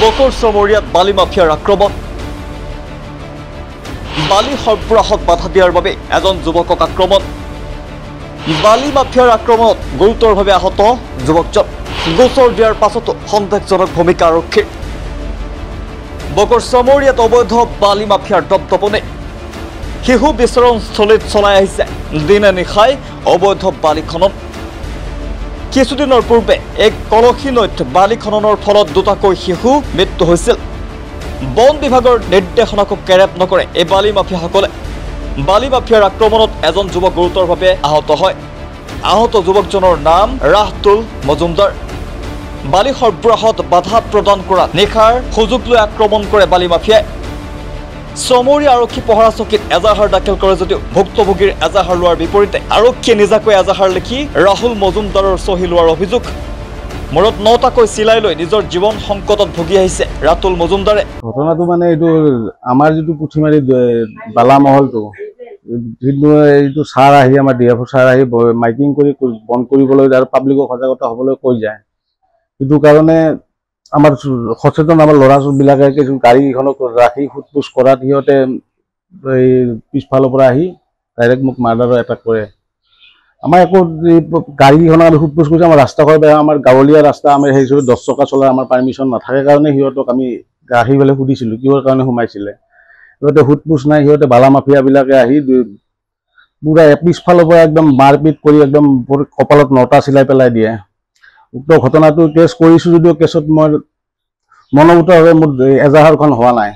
Bakr চমৰীয়াত বালি মাফিয়াৰ আক্ৰমণ বালি সৰবৰাহত বাধা দিয়াৰ বাবে এজন যুৱকক আক্ৰমণ বালি মাফিয়াৰ আক্ৰমণত গুৰুতৰভাৱে আহত যুৱকজন গোচৰ দিয়াৰ পাছতো সন্দেহজনক ভূমিকা আৰক্ষীৰ বকৰ চমৰীয়াত অবৈধ বালি মাফিয়াৰ দপদপনি শিশু বিচৰণস্থলীত চলাই আহিছে দিনে নিশাই অবৈধ বালি খনন কিছুদিনৰ পূৰ্বে এক কলসী নৈত বালি খননৰ ফলত দুটাকৈ শিশু মৃত্যু হৈছিল বন বিভাগৰ নিৰ্দেশনাক কেৰেপ নকৰে এই বালি মাফিয়াসকলে বালি মাফিয়াৰ আক্ৰমণত এজন যুৱক গুৰুতৰভাৱে আহত হয় আহত যুৱকজনৰ নাম ৰাহতুল মজুমদাৰ বালি সৰবৰাহত বাধা প্ৰদান কৰা নিশাৰ সুযোগ লৈ আক্ৰমণ কৰে বালি মাফিয়াই চমৰীয়া আৰক্ষী পহৰা চকীত এজাহাৰ দাখিল কৰে যদিও ভুক্তভোগীৰ এজাহাৰ লোৱাৰ বিপৰীতে আৰক্ষীয়ে নিজাকৈ এজাহাৰ লিখি ৰাহুল মজুমদাৰৰ চহী লোৱাৰ অভিযোগ মূৰত 9টাকৈ চিলাই লৈ নিজৰ জীৱন সংকটত ভুগি আহিছে ৰাতুল মজুমদাৰে ঘটনাটো মানে এইটো আমাৰ যিটো পুথিমাৰী বালা মহলটো এইটো ছাৰ আহি আমাৰ ডিএফ ছাৰ আহি মাইকিং কৰি বন্ধ কৰিবলৈ আৰু পাব্লিকক সজাগতা হ'বলৈ কৈ যায় সেইটো কাৰণে আমাৰ সচেতন আমাৰ ল'ৰা ছোৱালীবিলাকে কিছু গাড়ীখনক ৰাখি সোধপোছ কৰাত সিহঁতে এই পিছফালৰ পৰা আহি ডাইৰেক্ট মোক মাৰ্ডাৰৰ এটাক কৰে আমাৰ একো গাড়ীখনক আমি সোধপোছ কৰিছোঁ আমাৰ ৰাস্তাখন বেয়া আমাৰ গাঁৱলীয়া ৰাস্তা আমি সেই 10 চকা চলাৰ আমাৰ পাৰ্মিশ্যন নাথাকে কাৰণে সিহঁতক আমি আহি পেলাই সুধিছিলোঁ কিহৰ কাৰণে সোমাইছিলে সিহঁতে সোধপোছ নাই সিহঁতে বালা মাফিয়াবিলাকে আহি পুৰা পিছফালৰ পৰা একদম মাৰপিট কৰি একদম কপালত 9টা চিলাই পেলাই দিয়ে উক্ত ঘটনাটো কেছ কৰিছোঁ যদিও কেছত মই মনোভূতভাৱে মোৰ এজাহাৰখন হোৱা নাই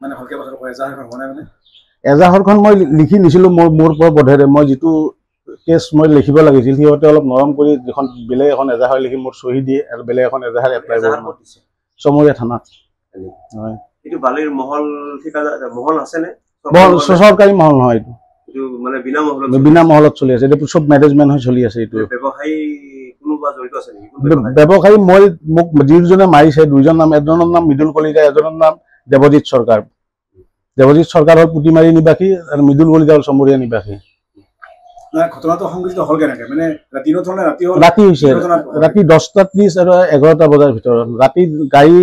মানে ভালকে কথা কয় এজাহাৰখন হোৱা নাই মানে এজাহাৰখন মই লিখি নিছিলোঁ মোৰ পৰা বধেৰে মই যিটো কেছ মই লিখিব লাগিছিল সিহঁতে অলপ নৰম কৰি এখন বেলেগ এখন এজাহাৰ লিখি মোৰ চহী দিয়ে আৰু বেলেগ এখন এজাহাৰ এপ্লাই কৰে চমৰীয়া থানাত হয় এইটো বালিৰ মহল ঠিকাদাৰ মহল আছে নে চৰকাৰী মহল নহয় এইটো মানে বিনা মহলত চলি আছে এইটো চব মেনেজমেণ্ট হৈ চলি আছে এইটো ব্যৱসায়ী কোনোবা জড়িত আছে নেকি ব্যৱসায়ী মই মোক যিজনে মাৰিছে দুইজন নাম এজনৰ নাম মৃদুল কলিতা এজনৰ নাম দেৱজিৎ চৰকাৰ হ'ল পুতিমাৰী নিবাসী আৰু মৃদুল কলিতা হ'ল চমৰীয়া নিবাসী ঘটনাটো সংঘটিত হ'ল কেনেকৈ মানে ৰাতি হৈছে ৰাতি 10:30 আৰু 11টা বজাৰ ভিতৰত ৰাতি গাড়ী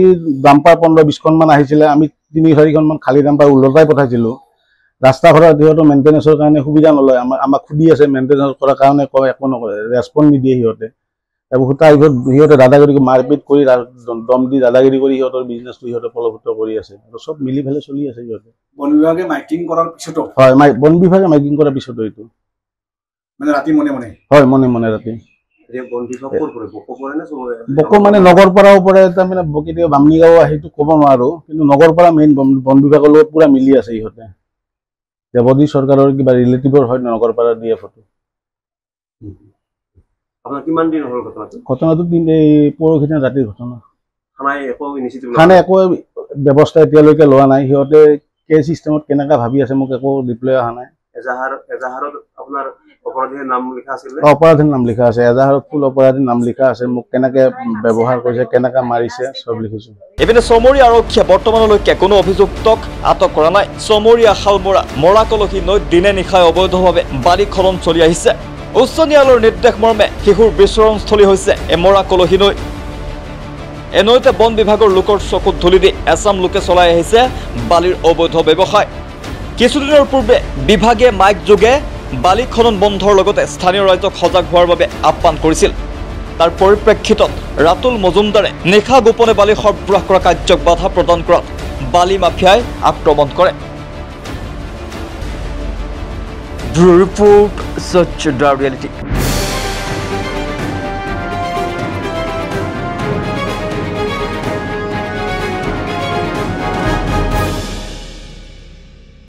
ডাম্পাৰ 15-20খনমান আহিছিলে আমি 3-4খনমান খালী ডাম্পাৰ ওলটাই পঠাইছিলোঁ ৰাস্তা ঘৰত সিহঁতৰ মেইনটেনেন্সৰ কাৰণে সুবিধা নলয় আমাক সুধি আছে মেইনটেনেন্স কৰাৰ কাৰণে কয় একো নকৰে ৰেছপন্স নিদিয়ে সিহঁতে সিহঁতে দাদাগিৰি মাৰপিট কৰি দম দি দাদাগিৰি কৰি সিহঁতৰ বিজনেছটো সিহঁতে ফলভূত কৰি আছে আৰু চব মিলি পেলাই চলি আছে সিহঁতে বন বিভাগে মাইকিং কৰাৰ পিছতো হয় বন বিভাগে মাইকিং কৰাৰ পিছতো এইটো মানে ৰাতি মনে হয় মনে ৰাতি বন বিভাগ বকো মানে নগৰ পৰাও পৰে তাৰমানে কেতিয়াবা বামনিগাঁও আহিটো ক'ব নোৱাৰো কিন্তু নগৰ পৰা মেইন বন বিভাগৰ লগত পুৰা মিলি আছে সিহঁতে দেৱজিৎ চৰকাৰৰ কিবা ৰিলেটিভৰ হয় নগৰ পৰা ডিএফটো আপোনাৰ কিমান দিন হ'ল ঘটনাটো পৰহিদিনা ৰাতিৰ ঘটনা থানাই একো ব্যৱস্থা এতিয়ালৈকে লোৱা নাই সিহঁতে কে চিষ্টেমত কেনেকৈ ভাবি আছে মোক একো ৰিপ্লাই অহা নাই এজাহাৰত আপোনাৰ অপৰাধীৰ নাম লিখা আছিল অপৰাধীৰ নাম লিখা আছে এজাহাৰত ফুল অপৰাধীৰ নাম লিখা আছে মোক কেনেকৈ ব্যৱহাৰ কৰিছে কেনেকৈ মাৰিছে চব লিখিছোঁ ইপিনে চমৰীয়া আৰক্ষীয়ে বৰ্তমানলৈকে কোনো অভিযুক্তক আটক কৰা নাই চমৰীয়া শালমৰা মৰা কলসী নৈত দিনে নিশাই অবৈধভাৱে বালি খনন চলি আহিছে উচ্চ ন্যায়ালয়ৰ নিৰ্দেশ মৰ্মে শিশুৰ বিচৰণস্থলী হৈছে এই মৰা কলসী নৈ এই নৈতে বন বিভাগৰ লোকৰ চকুত ধূলি দি এছাম লোকে চলাই আহিছে বালিৰ অবৈধ ব্যৱসায় কিছুদিনৰ পূৰ্বে বিভাগে মাইক যোগে বালি খনন বন্ধৰ লগতে স্থানীয় ৰাইজক সজাগ হোৱাৰ বাবে আহ্বান কৰিছিল তাৰ পৰিপ্ৰেক্ষিতত ৰাতুল মজুমদাৰে নিশা গোপনে বালি সৰবৰাহ কৰা কাৰ্যক বাধা প্ৰদান কৰাত বালি মাফিয়াই আক্ৰমণ কৰে ৰিপোৰ্ট সচ্চ ৰিয়েলিটি